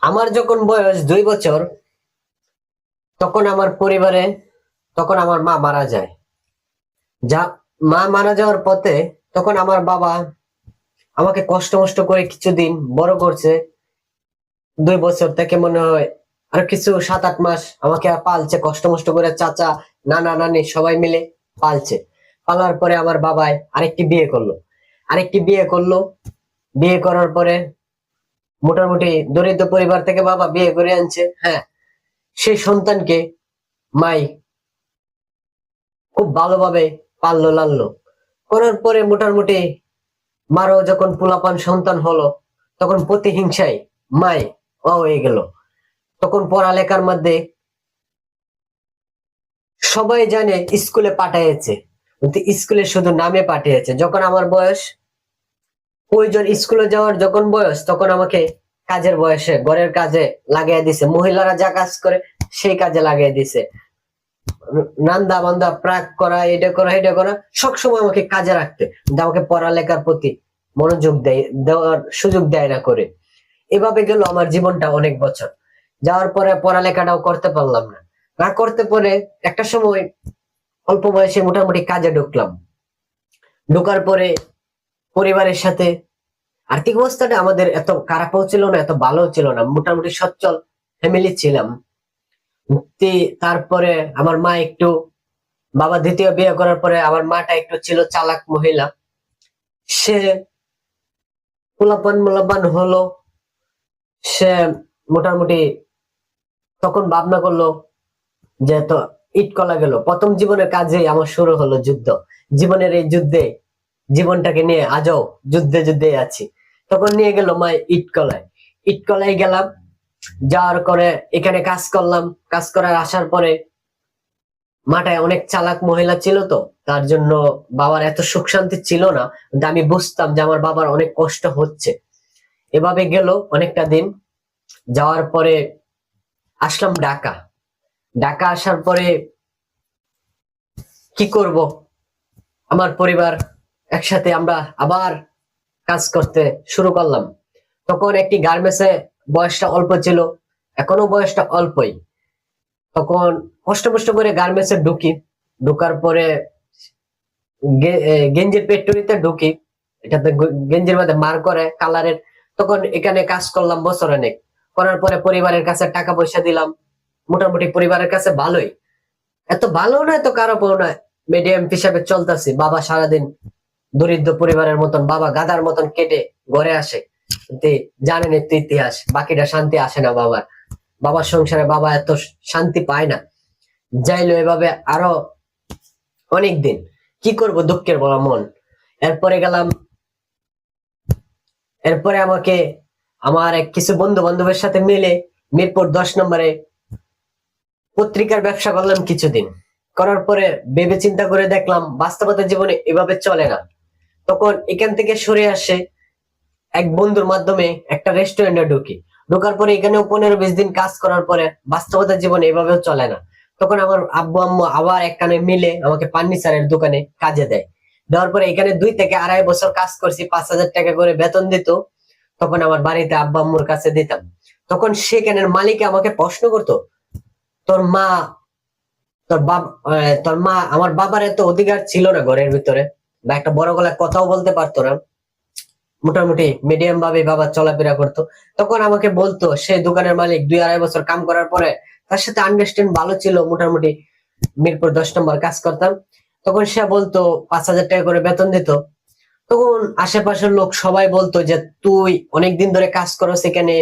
আমার যখন বয়স 2 বছর, তখন আমার পরিবারে তখন আমার মা মারা যায়। যা মা মারা যাওয়ার পথে তখন আমার বাবা আমাকে কষ্ট মষ্ট করে কিছুদিন বড় করছে। 2 বছর থেকে মনে হয় আর কিছু 7-8 মাস আমাকে পালছে কষ্ট মষ্ট করে, চাচা নানা নানি সবাই মিলে পালছে। পালার পরে আমার বাবাই আরেকটি বিয়ে করলো। বিয়ে করার পরে মোটামুটি দরিদ্র পরিবার থেকে বাবা বিয়ে করে আনছে। হ্যাঁ, সেই সন্তানকে মাই খুব ভালোভাবে পাললো লাললো। করার পরে মোটামুটি মারও যখন পোলাপান সন্তান হলো, তখন প্রতিহিংসায় মাই হয়ে গেল। তখন পড়ালেখার মধ্যে সবাই জানে স্কুলে পাঠিয়েছে, কিন্তু স্কুলে শুধু নামে পাঠিয়েছে। যখন আমার বয়স প্রয়োজন স্কুলে যাওয়ার যখন বয়স, তখন আমাকে কাজের বয়সে ঘরের কাজে লাগিয়ে দিছে। মহিলারা যা কাজ করে সেই কাজে লাগিয়ে দিছে। নান্দা বান্দা প্রাক করা, এটা করা, সবসময় আমাকে কাজে রাখতে, কিন্তু আমাকে পড়ালেখার প্রতি মনোযোগ দেওয়ার সুযোগ দেয় না করে। এভাবে গেল আমার জীবনটা অনেক বছর। যাওয়ার পরে পড়ালেখাটাও করতে পারলাম না। না করতে পরে একটা সময় অল্প বয়সে মোটামুটি কাজে ঢুকলাম। ঢোকার পরে পরিবারের সাথে আর্থিক অবস্থাটা আমাদের এত খারাপও ছিল না, এত ভালোও ছিল না, মোটামুটি সচ্ছল ফ্যামিলি ছিলাম। তারপরে আমার মা একটু, বাবা দ্বিতীয় বিয়ে করার পরে আমার মাটা একটু ছিল চালাক মহিলা। সে পোলাপান হলো। সে মোটামুটি তখন ভাবনা করলো যে তো ইট কলা গেল, প্রথম জীবনের কাজে আমার শুরু হলো যুদ্ধ। জীবনের এই যুদ্ধে জীবনটাকে নিয়ে আজও যুদ্ধে যুদ্ধে আছি। তখন নিয়ে গেল মা ইট কলায় গেলাম। যাওয়ার করে এখানে কাজ করলাম। কাজ করার আসার পরে মাটায় অনেক চালাক মহিলা ছিল, তো তার জন্য বাবার এত সুখ শান্তি ছিল না। কিন্তু আমি বুঝতাম যে আমার বাবার অনেক কষ্ট হচ্ছে। এভাবে গেল অনেকটা দিন। যাওয়ার পরে আসলাম ঢাকা। ঢাকা আসার পরে কি করব, আমার পরিবার একসাথে আমরা আবার কাজ করতে শুরু করলাম। তখন একটি গার্মেন্টসে বয়সটা অল্প ছিল, এখনো বয়সটা অল্পই। তখন কষ্ট কষ্ট করে গার্মেন্টসে ঢুকি। ঢুকার পরে গেঞ্জির ফ্যাক্টরিতে ঢুকি। এটাতে গেঞ্জির মধ্যে মার করে কালারের। তখন এখানে কাজ করলাম বছর অনেক। করার পরে পরিবারের কাছে টাকা পয়সা দিলাম। মোটামুটি পরিবারের কাছে ভালোই, এত ভালো না এত খারাপও না, মিডিয়াম হিসাবে চলতেছি। বাবা সারাদিন দরিদ্র পরিবারের মতন, বাবা গাদার মতন কেটে ঘরে আসে। কিন্তু জানেন তো ইতিহাস, বাকিটা শান্তি আসে না বাবার। বাবার সংসারে বাবা এত শান্তি পায় না। যাইলো এভাবে আরো অনেক দিন। কি করব, দুঃখের বলা মন। এরপরে গেলাম। এরপরে আমাকে আমার কিছু বন্ধু বান্ধবের সাথে মিলে মিরপুর 10 নম্বরে পত্রিকার ব্যবসা করলাম কিছুদিন। করার পরে ভেবে চিন্তা করে দেখলাম বাস্তবতা জীবনে এভাবে চলে না। তখন এখান থেকে সরে আসে এক বন্ধুর মাধ্যমে একটা রেস্টুরেন্টে ঢুকি। ঢোকার পরে এখানেও 15-20 দিন কাজ করার পরে বাস্তবতা জীবনে এভাবেও চলে না। তখন আমার আব্বু আম্মু আবার একখানে মিলে আমাকে ফার্নিচারের দোকানে কাজে দেয়। দেওয়ার পরে এখানে 2 থেকে আড়াই বছর কাজ করছি, 5,000 টাকা করে বেতন দিত। তখন আমার বাড়িতে আব্বু আম্মুর কাছে দিতাম। তখন সেখানের মালিক আমাকে প্রশ্ন করতো, তোর মা তোর মা, আমার বাবার এত অধিকার ছিল না ঘরের ভিতরে, বা একটা বড় গলায় কথাও বলতে পারতো না। মোটামুটি মিডিয়াম ভাবে বাবা চলাফেরা করতো। তখন আমাকে বলতো, সে দোকানের মালিক 2-2.5 বছর কাম করার পরে তার সাথে আন্ডারস্ট্যান্ড ভালো ছিল। মোটামুটি মিরপুর 10 নম্বর কাজ করতাম। তখন সে বলতো 5,000 টাকা করে বেতন দিত। তখন আশেপাশের লোক সবাই বলতো যে তুই অনেকদিন ধরে কাজ করো সেখানে,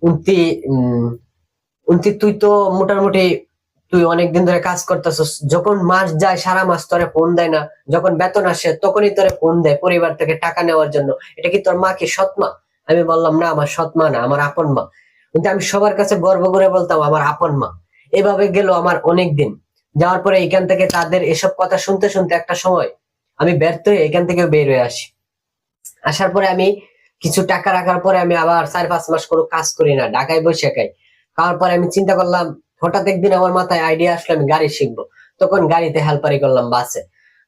উনতি উম উনতি তুই তো মোটামুটি তুই অনেকদিন ধরে কাজ করতেছস, যখন মাস যায় সারা মাস তোরে ফোন দেয় না, যখন বেতন আসে তখনই তোরে ফোন দেয় পরিবার থেকে টাকা নেওয়ার জন্য। এটা কি তোর মা কি সৎ মা? আমি বললাম, না আমার সৎ মা না, আমার আপন মা। কিন্তু আমি সবার কাছে গর্ব করে বলতাম আমার আপন মা। এভাবে গেল আমার অনেক দিন। যাওয়ার পরে এখান থেকে তাদের এসব কথা শুনতে শুনতে একটা সময় আমি ব্যর্থ হয়ে এখান থেকে বের হয়ে আসি। আসার পরে আমি কিছু টাকা রাখার পরে আমি আবার 4-5 মাস কোনো কাজ করি না, ঢাকায় বসে খাই। খাওয়ার পরে আমি চিন্তা করলাম, হঠাৎ একদিন আমার মাথায় আইডিয়া আসলো আমি গাড়ি শিখবো। তখন গাড়িতে হেল্পারি করলাম বাসে।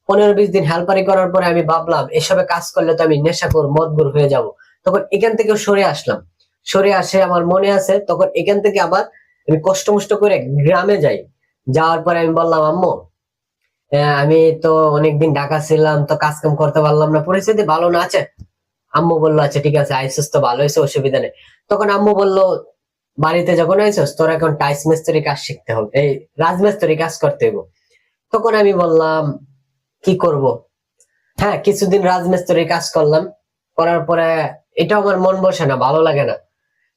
15-20 দিন হেল্পারি করার পরে আমি ভাবলাম এসবে কাজ করলে তো আমি নেশাখোর মদখোর হয়ে যাব। তখন এখান থেকেও সরে আসলাম। সরে আসে আমার মনে আছে। তখন এখান থেকে আবার আমি কষ্ট মষ্ট করে গ্রামে যাই। যাওয়ার পরে আমি বললাম, আম্মু আমি তো অনেকদিন ঢাকা ছিলাম, তো কাজ কাম করতে পারলাম না, পরিস্থিতি ভালো না আছে। আম্মু বললো আচ্ছা ঠিক আছে, আইসিস তো ভালো হয়েছে, অসুবিধা নেই। তখন আম্মু বললো, বাড়িতে যখন আইসস তোর এখন টাইস মিস্ত্রি কাজ শিখতে হবে, এই রাজমিস্ত্রি কাজ করতে হবে। তখন আমি বললাম কি করব। হ্যাঁ, কিছুদিন রাজমিস্ত্রির কাজ করলাম, করার পরে এটা আমার মন বসে না, ভালো লাগে না।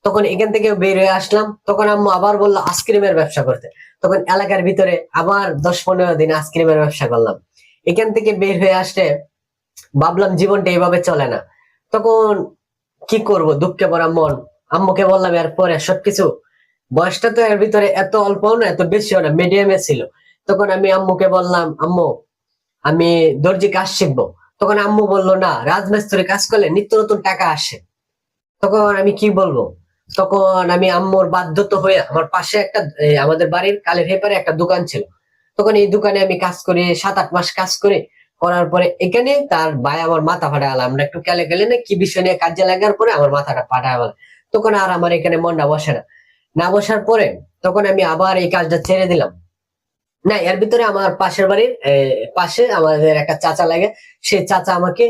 তখন এখান থেকে বের হয়ে আসলাম। তখন আম্মু আবার বললো আইসক্রিমের ব্যবসা করতে। তখন এলাকার ভিতরে আবার 10-15 দিন আইসক্রিমের ব্যবসা করলাম। এখান থেকে বের হয়ে আসতে ভাবলাম জীবনটা এইভাবে চলে না। তখন কি করব, দুঃখে ভরা মন। আম্মুকে বললাম এরপরে সবকিছু, বয়সটা তো এর ভিতরে এত অল্প না এত বেশিও না, মিডিয়ামে ছিল। তখন আমি আম্মুকে বললাম, আম্মু আমি দর্জি কাজ শিখবো। তখন আম্মু বললো না, রাজমিস্ত্রি কাজ করলে নিত্য নতুন টাকা আসে। তখন আমি কি বলবো। তখন আমি আম্মুর বাধ্যত হয়ে আমার পাশে একটা আমাদের বাড়ির কালের হেপারে একটা দোকান ছিল। তখন এই দোকানে আমি কাজ করি 7-8 মাস কাজ করে, করার পরে এখানে তার ভাই আমার মাথা ফাটা গেল, আমরা একটু কেলে গেলে না কি বিষয় নিয়ে কাজে লাগার পরে আমার মাথাটা ফাটা গেল। তখন আর আমার এখানে মনটা বসে না। না বসার পরে তখন আমি আবার এই কাজটা ছেড়ে দিলাম। না, এর ভিতরে আমার পাশের বাড়ির পাশে আমাদের একটা চাচা লাগে। সেই চাচা আমাকে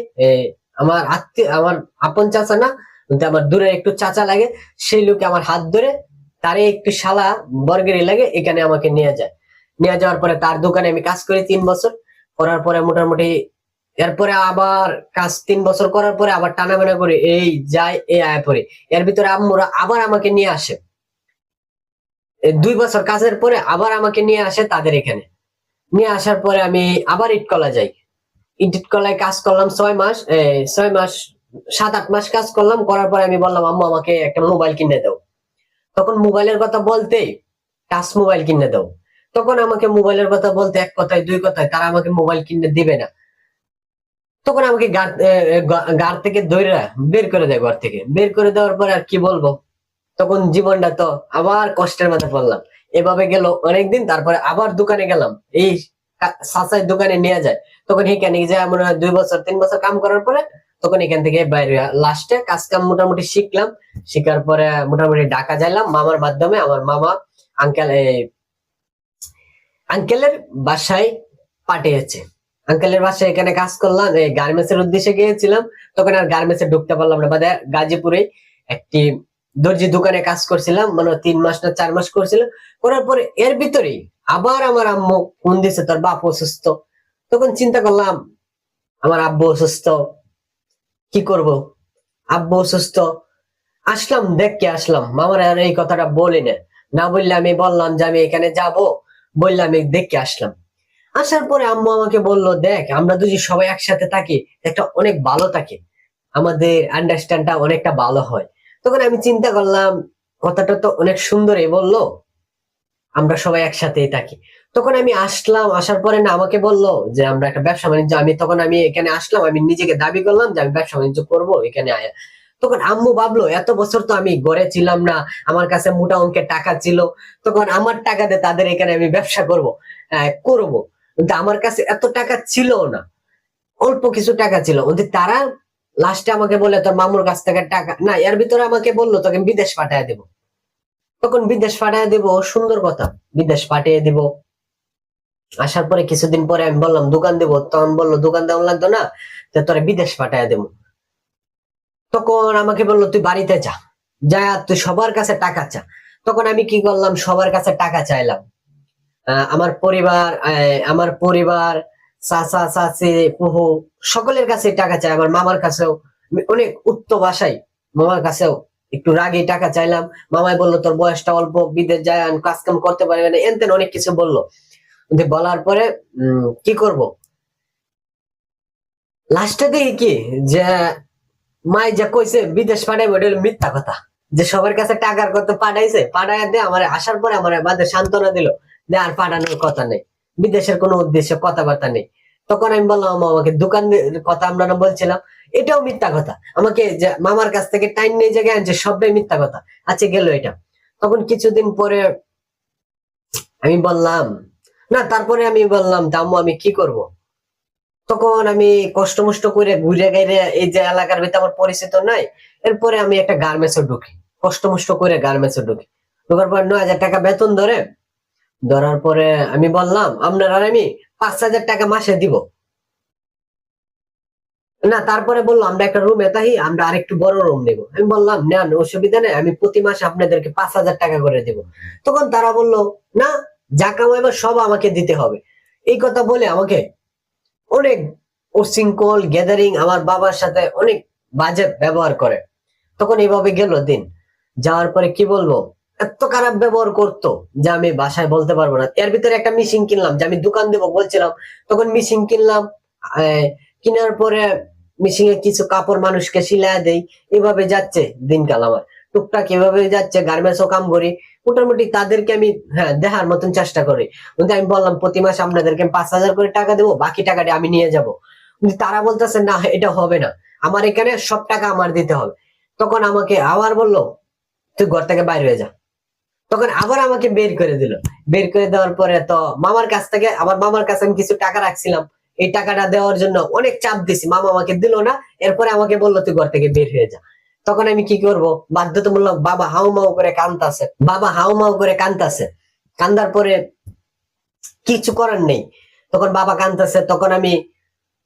আমার আত্মীয়, আমার আপন চাচা না, কিন্তু আমার দূরের একটু চাচা লাগে। সেই লোকে আমার হাত ধরে, তারে একটু শালা বর্গেরই লাগে, এখানে আমাকে নিয়ে যায়। নিয়ে যাওয়ার পরে তার দোকানে আমি কাজ করি 3 বছর। করার পরে মোটামুটি এরপরে আবার কাজ 3 বছর করার পরে আবার টানাবানা করে এই যাই এই আয় পরে। এর ভিতরে আম্মুরা আবার আমাকে নিয়ে আসে। 2 বছর কাজের পরে আবার আমাকে নিয়ে আসে তাদের এখানে। নিয়ে আসার পরে আমি আবার ইটকলা যাই। ইটকলায় কাজ করলাম 6 মাস, 6 মাস 7-8 মাস কাজ করলাম। করার পরে আমি বললাম, আম্মু আমাকে একটা মোবাইল কিনে দাও। তখন মোবাইলের কথা বলতেই, টাচ মোবাইল কিনে দাও। তখন আমাকে মোবাইলের কথা বলতে এক কথায় 2 কথায় তারা আমাকে মোবাইল কিনে দিবে না। তখন আমাকে গাড় থেকে ধইরা বের করে দেয়, ঘর থেকে বের করে দেওয়ার পরে আর কি বলবো। তখন জীবনটা তো আবার কষ্টের মধ্যে পড়লাম। এভাবে গেল অনেকদিন, তারপরে আবার দোকানে গেলাম। এই চাচাই দোকানে নিয়ে যায়। তখন এখানে যায় মনে হয় 2 বছর 3 বছর কাম করার পরে তখন এখান থেকে বাইরে লাস্টে কাজ কাম মোটামুটি শিখলাম। শিখার পরে মোটামুটি ঢাকা যাইলাম মামার মাধ্যমে। আমার মামা আঙ্কেল আঙ্কেলের বাসায় পাঠিয়েছে। আঙ্কেলের বাসায় এখানে কাজ করলাম, এই গার্মেন্টস এর উদ্দেশ্যে গিয়েছিলাম। তখন আর গার্মেন্টস এ ঢুকতে পারলাম না, বাদে গাজীপুরে একটি দর্জি দোকানে কাজ করছিলাম, মানে 3 মাস না 4 মাস করছিলাম। করার পরে এর ভিতরেই আবার আমার আম্মু ফোন দিছে, তোর বাপ অসুস্থ। তখন চিন্তা করলাম আমার আব্বু অসুস্থ, কি করব। আব্বু অসুস্থ, আসলাম দেখকে আসলাম। মামার আর এই কথাটা বলি না, না বললে আমি বললাম যে আমি এখানে যাব, বললাম আমি দেখকে আসলাম। আসার পরে আম্মু আমাকে বললো, দেখ আমরা যদি সবাই একসাথে থাকি একটা অনেক ভালো থাকে, আমাদের আন্ডারস্ট্যান্ডটা অনেকটা ভালো হয়। তখন আমি চিন্তা করলাম কথাটা তো অনেক সুন্দরই বললো, আমরা সবাই একসাথেই থাকি। তখন আমি আসলাম, আসার পরে না আমাকে বললো যে আমরা একটা ব্যবসা বাণিজ্য, আমি এখানে আসলাম, আমি নিজেকে দাবি করলাম যে আমি ব্যবসা বাণিজ্য করবো এখানে আয়া। তখন আম্মু ভাবলো এত বছর তো আমি ঘরে ছিলাম না, আমার কাছে মোটা অঙ্কের টাকা ছিল। তখন আমার টাকাতে তাদের এখানে আমি ব্যবসা করব। কিন্তু আমার কাছে এত টাকা ছিল না, অল্প কিছু টাকা ছিল। কিন্তু তারা লাস্টে আমাকে বলে তোর মামুর কাছ থেকে টাকা না, এর ভিতরে আমাকে বললো তোকে বিদেশ পাঠায় দেবো। তখন বিদেশ পাঠিয়ে দিব, সুন্দর কথা, বিদেশ পাঠিয়ে দিব। আসার পরে কিছুদিন পরে আমি বললাম দোকান দেবো, তখন বললো দোকান দেওয়া লাগতো না, তো তোরা বিদেশ পাঠিয়ে দেবো। তখন আমাকে বললো তুই বাড়িতে যা, যা তুই সবার কাছে টাকা চা। তখন আমি কি করলাম, সবার কাছে টাকা চাইলাম। আমার পরিবার চাচা চাচি পুহু সকলের কাছে টাকা চাই, আমার মামার কাছেও। আমি অনেক উচ্চ ভাষায় মামার কাছেও একটু রাগে টাকা চাইলাম। মামাই বললো তোর বয়সটা অল্প, বিদেশ যায় কাজ কাম করতে পারবে না, এনতেন অনেক কিছু বললো। কিন্তু বলার পরে কি করব, লাস্টে দেখি কি যে মাই যা কইছে বিদেশ পাঠাইবে ওটা হলো মিথ্যা কথা। যে সবার কাছে টাকার কথা পাঠাইছে, পাঠাইয়া দিয়ে আমার আসার পরে আমার বাদে সান্ত্বনা দিল যে আর পাঠানোর কথা নেই, বিদেশের কোনো উদ্দেশ্যে কথাবার্তা নেই। তখন আমি বললাম আম্মা আমাকে দোকান কথা আমরা না বলছিলাম, এটাও মিথ্যা কথা। আমাকে যে মামার কাছ থেকে টাইম নিয়ে জায়গায় আনছে সবটাই মিথ্যা কথা। আচ্ছা গেল এটা। তখন কিছুদিন পরে আমি বললাম না, তারপরে আমি বললাম আম্মু আমি কি করব। তখন আমি কষ্ট মষ্ট করে ঘুরে গাইরে এই যে এলাকার ভিতরে আমার পরিচিত নাই, এরপরে আমি একটা গার্মেন্টসে ঢুকি। কষ্ট মষ্ট করে গার্মেন্টসে ঢুকি। ঢোকার পর 9,000 টাকা বেতন ধরার পরে আমি বললাম আপনার আর আমি 5,000 টাকা মাসে দিব না। তারপরে বললো আমরা একটা রুমে তাই আমরা আরেকটু বড় রুম নেবো। আমি বললাম নেন, অসুবিধা নেই, আমি প্রতি মাসে আপনাদেরকে 5,000 টাকা করে দেবো। তখন তারা বললো না, যা কামাইবার সব আমাকে দিতে হবে। এই কথা বলে আমাকে অনেক উশৃঙ্খল গ্যাদারিং আমার বাবার সাথে অনেক বাজে ব্যবহার করে। তখন এইভাবে গেল দিন। যাওয়ার পরে কি বলবো, এত খারাপ ব্যবহার করতো যে আমি বাসায় বলতে পারবো না। এর ভিতরে একটা মেশিন কিনলাম, যে আমি দোকান দেবো বলছিলাম, তখন মেশিন কিনলাম। কেনার পরে মেশিনে কিছু কাপড় মানুষকে সিলাই দেই, এভাবে যাচ্ছে দিনকাল আমার। টুকটাক এভাবে যাচ্ছে, গার্মেন্টসও কাম করি মোটামুটি। তাদেরকে আমি দেখার মতন চেষ্টা করি। কিন্তু আমি বললাম প্রতি মাসে আপনাদেরকে 5,000 করে টাকা দেবো, বাকি টাকাটা আমি নিয়ে যাব। কিন্তু তারা বলতেছে না, এটা হবে না, আমার এখানে সব টাকা আমার দিতে হবে। তখন আমাকে আবার বললো তুই ঘর থেকে বাইরে হয়ে যা। তখন আবার আমাকে বের করে দিল। বের করে দেওয়ার পরে তো মামার কাছ থেকে, আমার মামার কাছে আমি কিছু টাকা রাখছিলাম, এই টাকাটা দেওয়ার জন্য অনেক চাপ দিছি, মামা আমাকে দিল না। এরপরে আমাকে বললো তুই ঘর থেকে বের হয়ে যা। তখন আমি কি করব, বাধ্যতামূলক বাবা হাউমাউ করে কাঁদতাছে, বাবা হাউমাউ করে কাঁদতাছে। কান্দার পরে কিছু করার নেই, তখন বাবা কাঁদতাছে। তখন আমি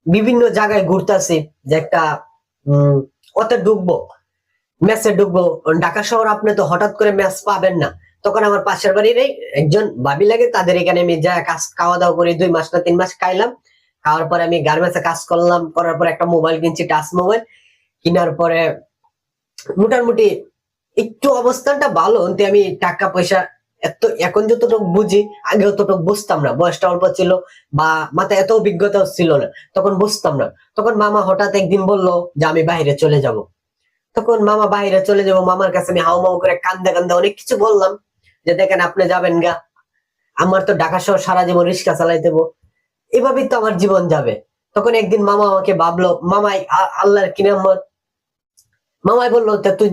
বিভিন্ন জায়গায় ঘুরতেছি যে একটা ওতে ঢুকবো, মেসে ঢুকবো। ঢাকা শহর আপনি তো হঠাৎ করে মেস পাবেন না। তখন আমার পাশের বাড়ির একজন ভাবি লাগে, তাদের এখানে আমি যা কাজ খাওয়া দাওয়া করি, 2 মাস না 3 মাস খাইলাম। খাওয়ার পরে আমি গার্মেন্টসে কাজ করলাম, করার পরে একটা মোবাইল কিনছি, টাচ মোবাইল। কেনার পরে মোটামুটি একটু অবস্থানটা ভালো, কিন্তু আমি টাকা পয়সা এত এখন যতটুকু বুঝি, আগে অতটুকু বুঝতাম না, বয়সটা অল্প ছিল বা মাথায় এত অভিজ্ঞতা ছিল না, তখন বুঝতাম না। তখন মামা হঠাৎ একদিন বললো যে আমি বাইরে চলে যাব। তখন মামা বাইরে চলে যাবো, মামার কাছে আমি হাউমাউ করে কান্দে কান্দে অনেক কিছু বললাম, যে দেখেন আপনি যাবেন গা, আমার তো ঢাকা শহর সারা জীবন রিক্সা চালাই দেবো, এভাবেই তো আমার জীবন যাবে। তখন একদিন মামা আমাকে ভাবলো, মামাই আল্লাহর কি নেয়ামত, মামাই বললো তা তুই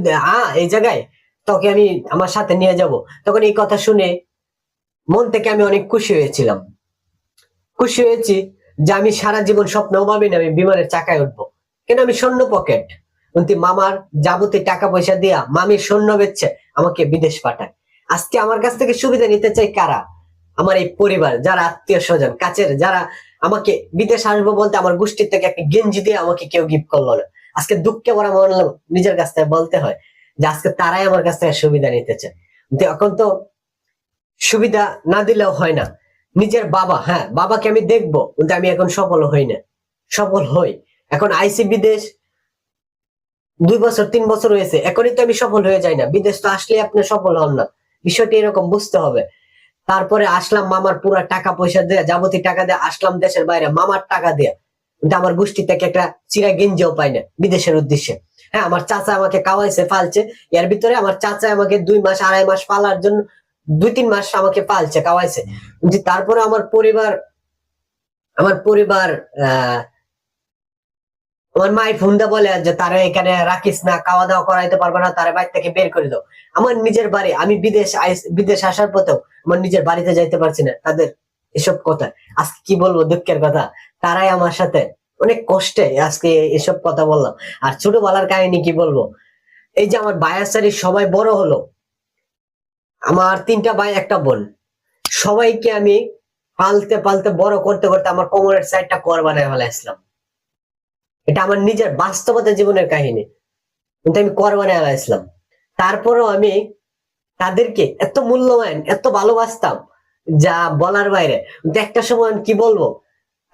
এই জায়গায়, তোকে আমি আমার সাথে নিয়ে যাব। তখন এই কথা শুনে মন থেকে আমি অনেক খুশি হয়েছিলাম, খুশি হয়েছি যে আমি সারা জীবন স্বপ্নও ভাবিনি আমি বিমানের চাকায় উঠবো। কেন, আমি স্বর্ণ পকেট, কিন্তু মামার যাবতীয় টাকা পয়সা দিয়া মামির স্বর্ণ বেচছে আমাকে বিদেশ পাঠায়। আজকে আমার কাছ থেকে সুবিধা নিতে চাই কারা, আমার এই পরিবার, যারা আত্মীয় স্বজন কাছের, যারা আমাকে বিদেশ আসবো বলতে আমার গোষ্ঠীর থেকে একটা গেঞ্জি দিয়ে আমাকে কেউ গিফট করলো না। আজকে দুঃখে ভরা মন নিজের কাছ থেকে বলতে হয় যে আজকে তারাই আমার কাছ থেকে সুবিধা নিতে চায়। কিন্তু এখন তো সুবিধা না দিলেও হয় না। নিজের বাবা, বাবাকে আমি দেখবো, কিন্তু আমি এখন সফল হই না। সফল হই এখন, আইসি বিদেশ 2 বছর 3 বছর হয়েছে, এখনই তো আমি সফল হয়ে যাই না। বিদেশ তো আসলে আপনি সফল হন না, বিষয়টি এরকম বুঝতে হবে। তারপরে আসলাম মামার পুরা টাকা পয়সা দিয়ে, যাবতীয় টাকা দিয়ে আসলাম দেশের বাইরে, মামার টাকা দিয়ে। কিন্তু আমার গোষ্ঠী থেকে একটা চিরা গেঞ্জিও পাই না বিদেশের উদ্দেশ্যে। আমার চাচা আমাকে খাওয়াইছে ফালছে, এর ভিতরে আমার চাচা আমাকে 2 মাস 2.5 মাস পালার জন্য 2-3 মাস আমাকে পালছে খাওয়াইছে। কিন্তু তারপরে আমার পরিবার আমার মাই ফোন দা বলে যে তারা এখানে রাখিস না, খাওয়া দাওয়া করাইতে পারবে না, তারা বাড়ি থেকে বের করে দাও। আমার নিজের বাড়ি, আমি বিদেশ আসার পথেও আমার নিজের বাড়িতে যাইতে পারছি না, তাদের এসব কথা। আজকে কি বলবো, দুঃখের কথা, তারাই আমার সাথে অনেক কষ্টে আজকে এসব কথা বললাম। আর ছোটবেলার কাহিনী কি বলবো, এই যে আমার বায়াসারি সবাই বড় হলো, আমার 3টা ভাই 1টা বোন, সবাইকে আমি পালতে পালতে বড় করতে করতে আমার কোমরের সাইডটা কর বানায় ফেলাইছিলাম। এটা আমার নিজের বাস্তবতা জীবনের কাহিনী, কিন্তু আমি কর বানায় ফেলাইছিলাম। তারপরও আমি তাদেরকে এত মূল্যবান, এত ভালোবাসতাম যা বলার বাইরে। কিন্তু একটা সময় কি বলবো,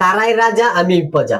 তারাই রাজা আমি প্রজা।